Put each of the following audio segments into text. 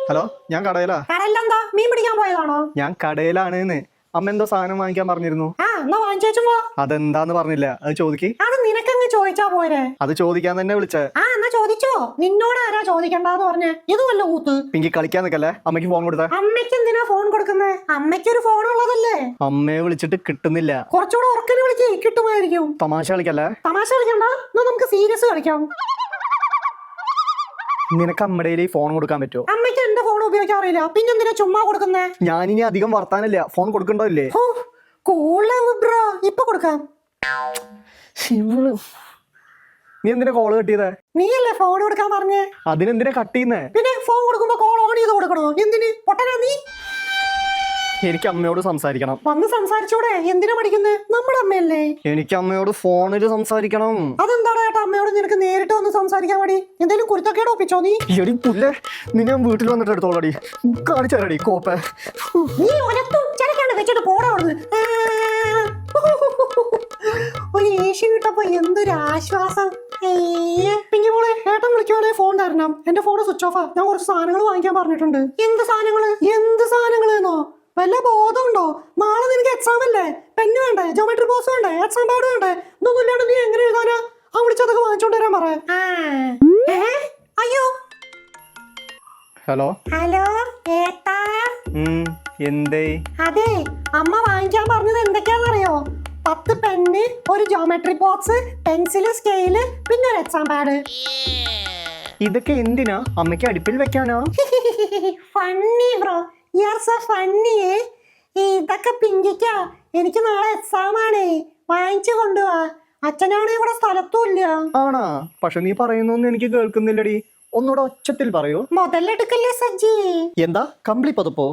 Hello, ഞാൻ കടയിലാ. കടയിലെന്താ മീൻ പിടിക്കാൻ പോയതാണോ? ഞാൻ കടയിലാണ്. അമ്മ എന്തോ സാധനം വാങ്ങിക്കാൻ പറഞ്ഞിരുന്നു. എന്നാ വാങ്ങിച്ചേച്ചും പോ. അതെന്താന്ന് പറഞ്ഞില്ല, അത് ചോദിക്ക്. അത് നിനക്കങ്ങ് ചോദിച്ചാ പോരെ. അത് ചോദിക്കാൻ തന്നെ വിളിച്ചേ. എന്നാ ചോദിച്ചോ. നിന്നോട് ആരാ ചോദിക്കണ്ടെന്ന് പറഞ്ഞേ? ഇത് വല്ല കൂത്ത്. പിങ്കി കളിക്കാൻ നിക്കല്ലേ, അമ്മയ്ക്ക് ഫോൺ കൊടുത്തേ. അമ്മയ്ക്ക് എന്തിനാ ഫോൺ കൊടുക്കുന്നത്? അമ്മയ്ക്കൊരു ഫോൺ ഉള്ളതല്ലേ. അമ്മയെ വിളിച്ചിട്ട് കിട്ടുന്നില്ല. കുറച്ചുകൂടെ ഉറക്കന് വിളിക്കേ, കിട്ടുമായിരിക്കും. തമാശ കളിക്കല്ലേ. തമാശ കളിക്കണ്ട, എന്നാ നമുക്ക് സീരിയസ് കളിക്കാം. നിനക്ക് അമ്മയുടെ ഫോൺ കൊടുക്കാൻ പറ്റുമോ? അമ്മയ്ക്ക് എന്റെ ഫോൺ ഉപയോഗിക്കാറില്ല, പിന്നെന്തിനാ ചുമ്മാ കൊടുക്കുന്നേ? ഞാനിനി അധികം വർത്താനില്ല, ഫോൺ കൊടുക്കണ്ടോ ഇല്ലേ? ബ്രോ, ഇപ്പൊ കൊടുക്കാം. നീ എന്തിനാ കോള് കട്ടിയത്? നീയല്ലേ ഫോൺ കൊടുക്കാൻ പറഞ്ഞേ. അതിനെന്തിനാ കട്ട് ചെയ്യുന്നേ? പിന്നെ ഫോൺ കൊടുക്കുമ്പോ കോൾ ഓൺ ചെയ്ത് കൊടുക്കണോ? എന്തിന് പൊട്ടനാ നീ? എനിക്ക് അമ്മയോട് സംസാരിക്കണം. വന്ന് സംസാരിച്ചൂടെ? എന്തിനാ പഠിക്കുന്നേ? നമ്മുടെ അമ്മയല്ലേ. എനിക്ക് അമ്മയോട് ഫോണിൽ സംസാരിക്കണം. അതെന്താടാ ഏട്ടാ, അമ്മയോട് നിനക്ക് നേരിട്ട് വന്ന് സംസാരിക്കാൻ മടി? എന്തെങ്കിലും കുരുത്തക്കേട് ഒപ്പിച്ചോ നീ? എടി പുല്ലേ, നിന്നെ വീട്ടിൽ വന്നിട്ട് എടുത്തോളടി, കാണിച്ചാലടി കോപ്പ. നീ ഒലത്തും ചിലക്കാണ്ട് വെച്ചിട്ട് പോടാ അവിടുന്ന്. ഒരു ഏഷ്യ കിട്ടപ്പോ എന്തൊരു ആശ്വാസം. പിങ്കി മോളെ, ഏട്ടൻ വിളിക്കുവാണെങ്കിൽ ഫോൺ തരണം. എന്റെ ഫോൺ സ്വിച്ച് ഓഫാ. ഞാൻ കുറച്ച് സാധനങ്ങൾ വാങ്ങിക്കാൻ പറഞ്ഞിട്ടുണ്ട്. എന്ത് സാധനങ്ങള്? എന്ത് സാധനങ്ങളെന്നോ? വല്ല ബോധമുണ്ടോ? നാളെ നിനക്ക് എക്സാം അല്ലേ? പെന്ന് വേണ്ടേ? ജോമെട്രി ബോക്സ് വേണ്ടേ? എക്സാം പാഡ് വേണ്ടേ? ഇതൊന്നും ഇല്ലാണ്ട് നീ എങ്ങനെ എഴുതാനാ? ആ വിളിച്ചതൊക്കെ വാങ്ങിച്ചോണ്ട് വരാൻ പറ. അയ്യോ, ഹലോ ഹലോ ഏട്ടാ. എന്തേ? അതെ, അമ്മ വാങ്ങിക്കാൻ പറഞ്ഞത് എന്തൊക്കെയാണെന്നറിയോ? 10 പെന്ന്, ഒരു ജോമെട്രി ബോക്സ്, പെൻസില്, സ്കെയില്, പിന്നെ ഒരു എക്സാം പാഡ്. ഇതൊക്കെ എന്തിനാ? അമ്മയ്ക്ക് അടുപ്പിൽ വെക്കാനോ? Funny bro, you are so funny. ഇതൊക്കെ പിങ്കിക്കാ. എനിക്ക് നാളെ എക്സാം ആണേ, വാങ്ങിച്ചു കൊണ്ടുപോവാ. അച്ഛനാണെ ഇവിടെ സ്ഥലത്തും ഇല്ല. ആണാ? പക്ഷെ നീ പറയുന്നൊന്നും എനിക്ക് കേൾക്കുന്നില്ലടി, ഒന്നുകൂടെ ഒച്ചത്തിൽ പറയൂ. മുതലെടുക്കല്ലേ സജ്ജി. എന്താ കമ്പിളി പതപ്പോ?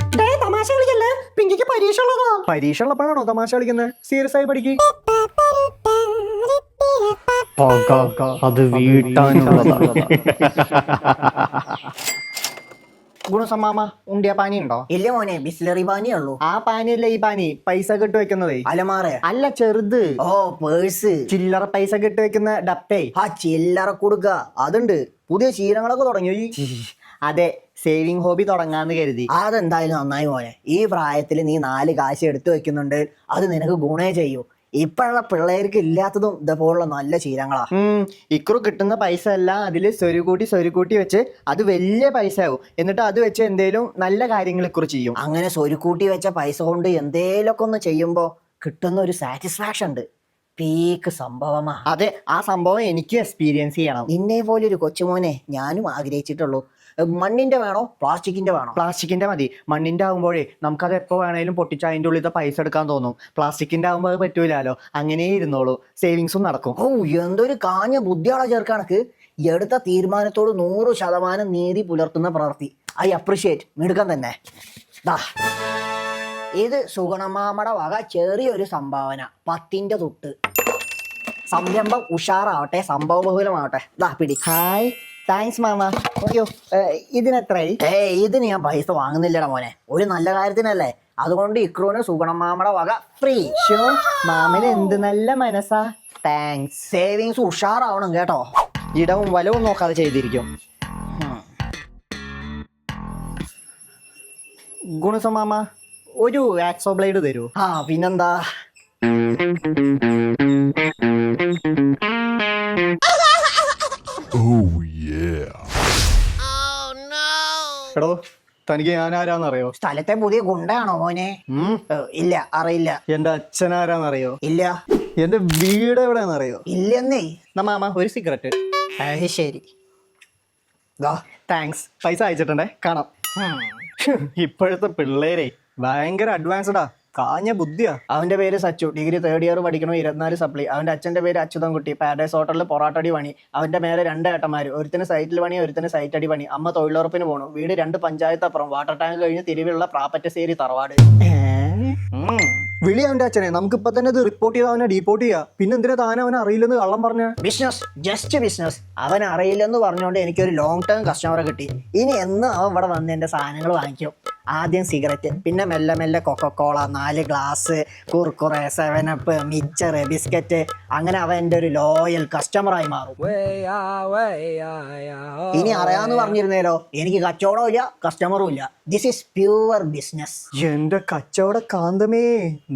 തമാശ കളിക്കല്ലേ, പിങ്കിക്ക് പരീക്ഷ ഉള്ളതാ. പരീക്ഷ ഉള്ളപ്പോഴാണോ തമാശ കളിക്കുന്നത്? സീരിയസ് ആയി പഠിക്ക്. അത് വീട്ടാനുള്ളതാണ്. ഗുണസമ്മാമ, ഉണ്ടിയ പാനി ഉണ്ടോ? ഇല്ല മോനെ, ബിസ്ലറി പാനിയേ ഉള്ളൂ. ആ പാനിയല്ല ഈ പാനി, പൈസ കെട്ട് വെക്കുന്നതേ. അലമാറ അല്ല, ചെറുത്. ഓ, പേഴ്സ്. ചില്ലറ പൈസ കെട്ട് വെക്കുന്ന ഡപ്പേ. ചില്ലറ കൊടുക്ക അതുണ്ട്. പുതിയ ശീലങ്ങളൊക്കെ തുടങ്ങി. അതെ, സേവിങ് ഹോബി തുടങ്ങാന്ന് കരുതി. അതെന്തായാലും നന്നായി മോനെ. ഈ പ്രായത്തിൽ നീ 4 കാശ് എടുത്തു വെക്കുന്നുണ്ട്, അത് നിനക്ക് ഗുണേ ചെയ്യൂ. ഇപ്പോഴുള്ള പിള്ളേർക്ക് ഇല്ലാത്തതും ഇതേപോലുള്ള നല്ല ശീലങ്ങളാ. ഇക്കുറി കിട്ടുന്ന പൈസ എല്ലാം അതിൽ സ്വരുകൂട്ടി വെച്ച് അത് വലിയ പൈസ ആവും. എന്നിട്ട് അത് വെച്ച് എന്തേലും നല്ല കാര്യങ്ങൾ ഇക്കുറി ചെയ്യും. അങ്ങനെ സ്വരുക്കൂട്ടി വെച്ച പൈസ കൊണ്ട് എന്തേലൊക്കെ ഒന്ന് ചെയ്യുമ്പോ കിട്ടുന്ന ഒരു സാറ്റിസ്ഫാക്ഷൻ ഉണ്ട്. പീക്ക് സംഭവമാ. അതെ, ആ സംഭവം എനിക്ക് എക്സ്പീരിയൻസ് ചെയ്യണം. നിന്നെ പോലെ ഒരു കൊച്ചുമോനെ ഞാനും ആഗ്രഹിച്ചിട്ടുള്ളൂ. മണ്ണിന്റെ വേണോ പ്ലാസ്റ്റിക്കിന്റെ വേണോ? പ്ലാസ്റ്റിക്കിന്റെ മതി. മണ്ണിന്റെ ആകുമ്പോഴേ നമുക്കത് എപ്പോ വേണേലും പൊട്ടിച്ച് അതിൻ്റെ ഉള്ളിലത്തെ പൈസ എടുക്കാൻ തോന്നും. പ്ലാസ്റ്റിക്കിന്റെ ആകുമ്പോൾ അത് പറ്റൂലോ, അങ്ങനെ ഇരുന്നോളൂ, സേവിങ്സും നടക്കും. എന്തൊരു കാഞ്ഞ ബുദ്ധിയാളെ ചേർക്കണക്ക്. എടുത്ത തീരുമാനത്തോട് 100% നീതി പുലർത്തുന്ന പ്രവൃത്തി. I appreciate. മിടുക്കാൻ തന്നെ. ഇത് സുഗണമാമയുടെ വക ചെറിയൊരു സംഭാവന, 10ന്റെ തൊട്ട്. സംരംഭം ഉഷാറാവട്ടെ, സംഭവ ബഹുലമാവട്ടെ. പിടി. Hi, thanks mama. അയ്യോ, ഇതിനെത്രയായി? ഇതിന് ഞാൻ പൈസ വാങ്ങുന്നില്ലടാ മോനെ, ഒരു നല്ല കാര്യത്തിനല്ലേ. അതുകൊണ്ട് ഇക്രൂന് സുഗണമാമയുടെ വക ഫ്രീ. മാമന് എന്ത് നല്ല മനസ്സാ. താങ്ക്സ്. സേവിങ്സ് ഉഷാറാവണം കേട്ടോ. ഇടവും വലവും നോക്കാതെ ചെയ്തിരിക്കും. ഗുണസമാമ, ഒരു ആക്സോ ബ്ലേഡ് തരൂ. പിന്നെന്താ. എടോ, തനിക്ക് ഞാൻ ആരാന്നറിയോ? സ്ഥലത്തെ പുതിയ ഗുണ്ടയാണോ മോനെ? ഇല്ല, അറിയില്ല. എന്റെ അച്ഛനാരാന്നറിയോ? ഇല്ല. എന്റെ വീട് എവിടെയാണെന്നറിയോ? ഇല്ലെന്നേ. മാമ, ഒരു സിഗരറ്റ്. ശരി. താങ്ക്സ്. പൈസ അയച്ചിട്ടുണ്ടേ, കാണാം. ഇപ്പോഴത്തെ പിള്ളേരെ ഭയങ്കര അഡ്വാൻസ്ഡാ, കാഞ്ഞ ബുദ്ധിയാ. അവന്റെ പേര് സച്ചു, ഡിഗ്രി 3rd ഇയർ പഠിക്കണു, 24 സപ്ലി. അവന്റെ അച്ഛന്റെ പേര് അച്യുതൻകുട്ടി, പാരഡൈസ് ഹോട്ടലിൽ പൊറാട്ടടി പണി. അവന്റെ മേലെ 2 ഏട്ടന്മാര്, ഒരുത്തിന് സൈറ്റിൽ പണി, ഒരുത്തിന് സൈറ്റ് അടി പണി. അമ്മ തൊഴിലുറപ്പിന് പോണു. വീട് 2 പഞ്ചായത്ത് അപ്പുറം. വാട്ടർ ടാങ്ക് കഴിഞ്ഞ് തിരുവിലുള്ള പ്രാപ്പറ്റശ്ശേരി തറവാട്. വിളി അവന്റെ അച്ഛനെ, നമുക്കിപ്പൊ തന്നെ ഇത് റിപ്പോർട്ട് ചെയ്ത് അവനെ ഡീപ്പോർട്ട് ചെയ്യാം. പിന്നെ എന്തിനാ താൻ അവനെ അറിയില്ലെന്ന് കള്ളം പറഞ്ഞ? Business, just business. അവൻ അറിയില്ലെന്ന് പറഞ്ഞുകൊണ്ട് എനിക്കൊരു ലോങ് ടേം കസ്റ്റമറെ കിട്ടി. ഇനി എന്ന് അവൻ ഇവിടെ വന്ന് എന്റെ സാധനങ്ങൾ വാങ്ങിക്കും. ആദ്യം സിഗരറ്റ്, പിന്നെ മെല്ലെ മെല്ലെ കൊക്കക്കോള, 4 ഗ്ലാസ്, കുർക്കുറെ, 7up, മിച്ചർ, ബിസ്ക്കറ്റ്. അങ്ങനെ അവൻ എൻ്റെ ഒരു ലോയൽ കസ്റ്റമറായി മാറും. ഇനി അറിയാമെന്ന് പറഞ്ഞിരുന്നേലോ, എനിക്ക് കച്ചവടവും ഇല്ല കസ്റ്റമറും ഇല്ല. This is pure business. എന്റെ കച്ചവട കാന്തമേ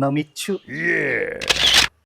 നമിച്ചു.